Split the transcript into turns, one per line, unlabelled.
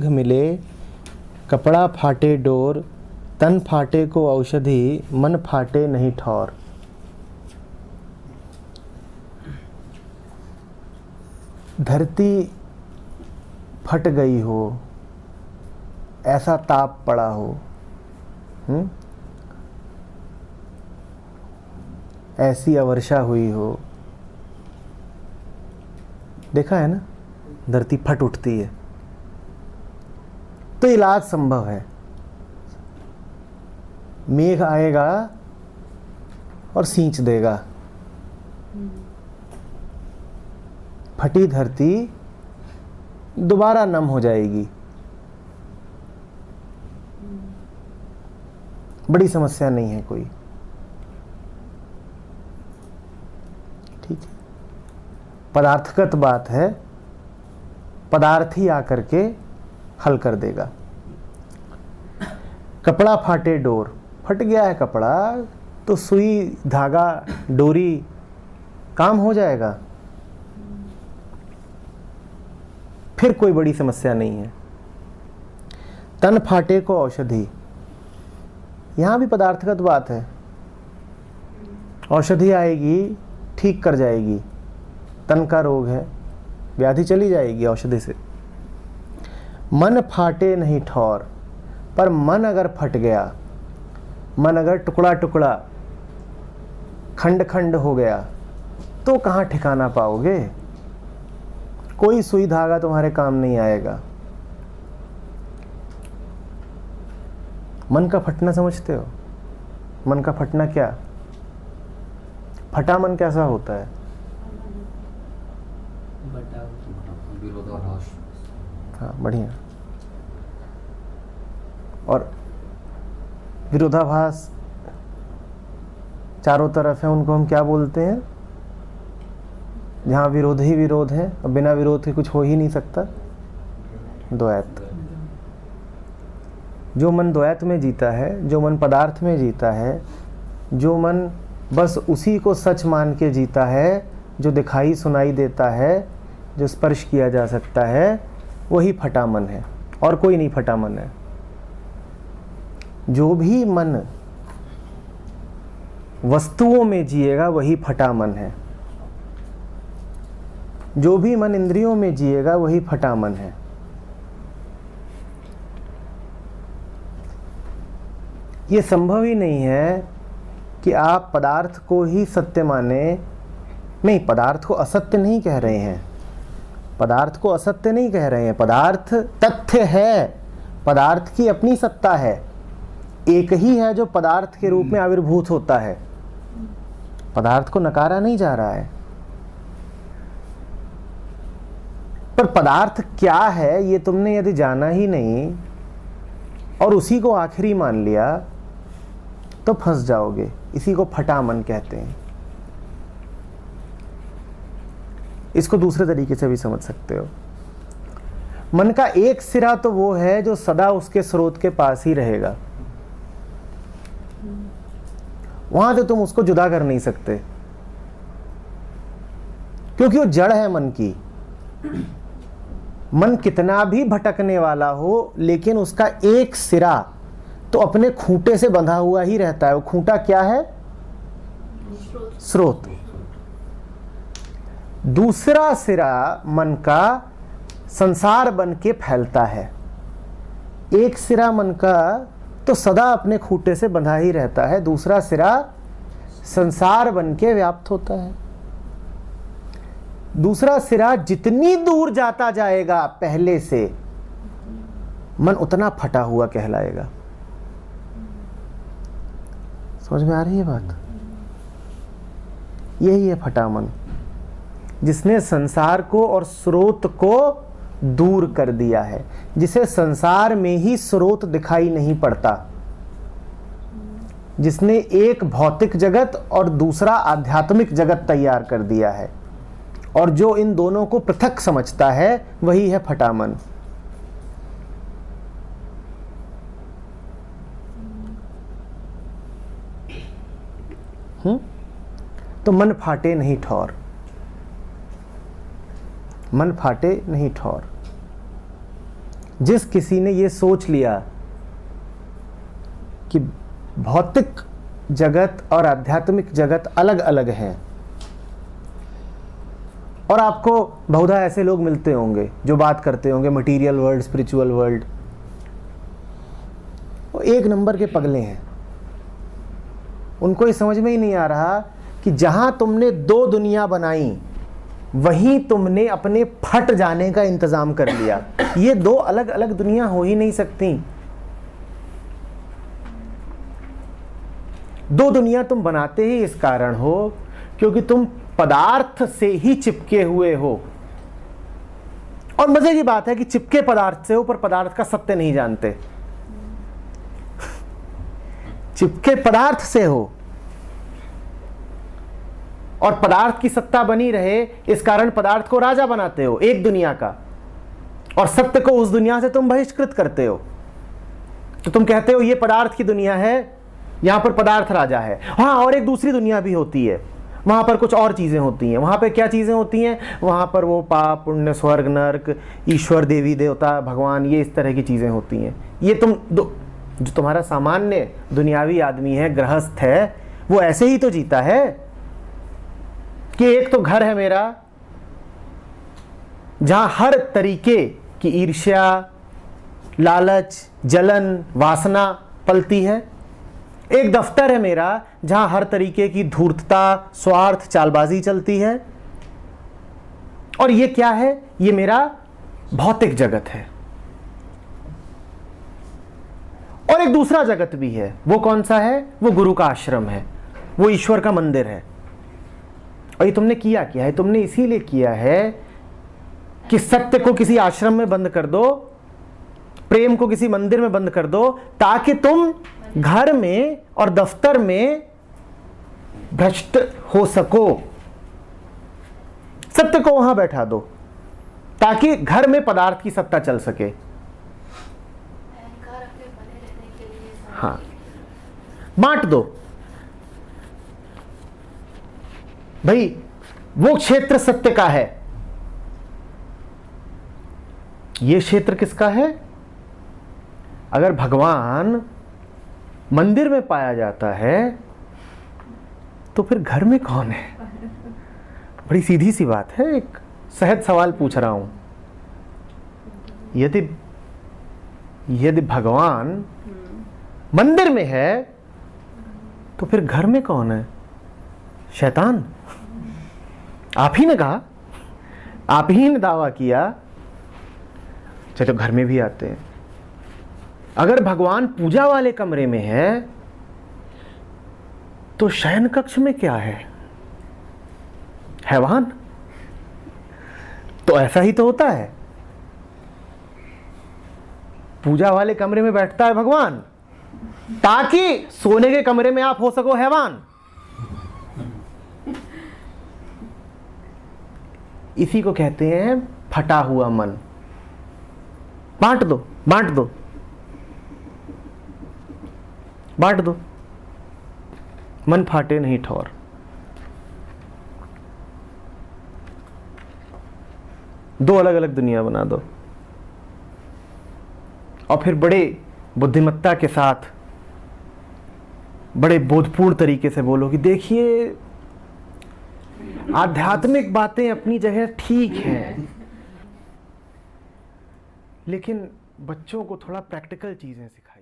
मिले कपड़ा फाटे डोर, तन फाटे को औषधि, मन फाटे नहीं ठौर। धरती फट गई हो, ऐसा ताप पड़ा हो, ऐसी अवर्षा हुई हो, देखा है ना, धरती फट उठती है तो इलाज संभव है। मेघ आएगा और सींच देगा, फटी धरती दोबारा नम हो जाएगी। बड़ी समस्या नहीं है कोई, ठीक है। पदार्थगत बात है, पदार्थ ही आकर के हल कर देगा। कपड़ा फाटे डोर, फट गया है कपड़ा तो सुई धागा डोरी काम हो जाएगा, फिर कोई बड़ी समस्या नहीं है। तन फाटे को औषधि, यहां भी पदार्थगत बात है। औषधि आएगी, ठीक कर जाएगी। तन का रोग है, व्याधि चली जाएगी औषधि से। मन फाटे नहीं ठौर, पर मन अगर फट गया, मन अगर टुकड़ा टुकड़ा खंड खंड हो गया तो कहाँ ठिकाना पाओगे? कोई सुई धागा तुम्हारे काम नहीं आएगा। मन का फटना समझते हो? मन का फटना क्या? फटा मन कैसा होता है? हाँ, बढ़िया। और विरोधाभास चारों तरफ है, उनको हम क्या बोलते हैं? जहाँ विरोध ही विरोध है और बिना विरोध के कुछ हो ही नहीं सकता, द्वैत। जो मन द्वैत में जीता है, जो मन पदार्थ में जीता है, जो मन बस उसी को सच मान के जीता है, जो दिखाई सुनाई देता है, जो स्पर्श किया जा सकता है, वही फटा मन है, और कोई नहीं फटा मन है। जो भी मन वस्तुओं में जिएगा वही फटा मन है। जो भी मन इंद्रियों में जिएगा वही फटा मन है। ये संभव ही नहीं है कि आप पदार्थ को ही सत्य माने। नहीं, पदार्थ को असत्य नहीं कह रहे हैं, पदार्थ को असत्य नहीं कह रहे हैं। पदार्थ तथ्य है, पदार्थ की अपनी सत्ता है। एक ही है जो पदार्थ के रूप में आविर्भूत होता है, पदार्थ को नकारा नहीं जा रहा है। पर पदार्थ क्या है ये तुमने यदि जाना ही नहीं और उसी को आखिरी मान लिया तो फंस जाओगे। इसी को फटा मन कहते हैं। इसको दूसरे तरीके से भी समझ सकते हो। मन का एक सिरा तो वो है जो सदा उसके स्रोत के पास ही रहेगा, वहां से तुम उसको जुदा कर नहीं सकते, क्योंकि वो जड़ है मन की। मन कितना भी भटकने वाला हो, लेकिन उसका एक सिरा तो अपने खूंटे से बंधा हुआ ही रहता है। वो खूंटा क्या है? स्रोत। दूसरा सिरा मन का संसार बन के फैलता है। एक सिरा मन का तो सदा अपने खूंटे से बंधा ही रहता है, दूसरा सिरा संसार बन के व्याप्त होता है। दूसरा सिरा जितनी दूर जाता जाएगा पहले से, मन उतना फटा हुआ कहलाएगा। समझ में आ रही है बात? यही है फटा मन, जिसने संसार को और स्रोत को दूर कर दिया है, जिसे संसार में ही स्रोत दिखाई नहीं पड़ता, जिसने एक भौतिक जगत और दूसरा आध्यात्मिक जगत तैयार कर दिया है, और जो इन दोनों को पृथक समझता है वही है फटा मन। तो मन फाटे नहीं ठौर, मन फाटे नहीं ठौर। जिस किसी ने ये सोच लिया कि भौतिक जगत और आध्यात्मिक जगत अलग अलग हैं, और आपको बहुधा ऐसे लोग मिलते होंगे जो बात करते होंगे मटीरियल वर्ल्ड, स्पिरिचुअल वर्ल्ड, वो एक नंबर के पगले हैं। उनको ये समझ में ही नहीं आ रहा कि जहां तुमने दो दुनिया बनाई वहीं तुमने अपने फट जाने का इंतजाम कर लिया। ये दो अलग अलग दुनिया हो ही नहीं सकती। दो दुनिया तुम बनाते ही इस कारण हो क्योंकि तुम पदार्थ से ही चिपके हुए हो। और मजे की बात है कि चिपके पदार्थ से हो पर पदार्थ का सत्य नहीं जानते। चिपके पदार्थ से हो और पदार्थ की सत्ता बनी रहे, इस कारण पदार्थ को राजा बनाते हो एक दुनिया का, और सत्य को उस दुनिया से तुम बहिष्कृत करते हो। तो तुम कहते हो ये पदार्थ की दुनिया है, यहां पर पदार्थ राजा है। हाँ, और एक दूसरी दुनिया भी होती है, वहां पर कुछ और चीजें होती हैं। वहां पर क्या चीजें होती हैं? वहां पर वो पाप पुण्य, स्वर्ग नर्क, ईश्वर, देवी देवता, भगवान, ये इस तरह की चीजें होती हैं। ये तुम जो तुम्हारा सामान्य दुनियावी आदमी है, गृहस्थ है, वो ऐसे ही तो जीता है कि एक तो घर है मेरा जहां हर तरीके की ईर्ष्या, लालच, जलन, वासना पलती है। एक दफ्तर है मेरा जहां हर तरीके की धूर्तता, स्वार्थ, चालबाजी चलती है। और ये क्या है? ये मेरा भौतिक जगत है। और एक दूसरा जगत भी है। वो कौन सा है? वो गुरु का आश्रम है, वो ईश्वर का मंदिर है। और ये तुमने किया क्या है? तुमने इसीलिए किया है कि सत्य को किसी आश्रम में बंद कर दो, प्रेम को किसी मंदिर में बंद कर दो, ताकि तुम घर में और दफ्तर में भ्रष्ट हो सको। सत्य को वहां बैठा दो ताकि घर में पदार्थ की सत्ता चल सके। हाँ, बांट दो भाई। वो क्षेत्र सत्य का है, ये क्षेत्र किसका है? अगर भगवान मंदिर में पाया जाता है तो फिर घर में कौन है? बड़ी सीधी सी बात है, एक सहज सवाल पूछ रहा हूं। यदि भगवान मंदिर में है तो फिर घर में कौन है? शैतान। आप ही ने कहा, आप ही ने दावा किया। चलो घर में भी आते हैं। अगर भगवान पूजा वाले कमरे में है तो शयन कक्ष में क्या है? हैवान। तो ऐसा ही तो होता है, पूजा वाले कमरे में बैठता है भगवान ताकि सोने के कमरे में आप हो सको हैवान। इसी को कहते हैं फटा हुआ मन। बांट दो, बांट दो, बांट दो। मन फाटे नहीं ठौर। दो अलग अलग दुनिया बना दो और फिर बड़े बुद्धिमत्ता के साथ, बड़े बोधपूर्ण तरीके से बोलो कि देखिए आध्यात्मिक बातें अपनी जगह ठीक हैं, लेकिन बच्चों को थोड़ा प्रैक्टिकल चीजें सिखाइए।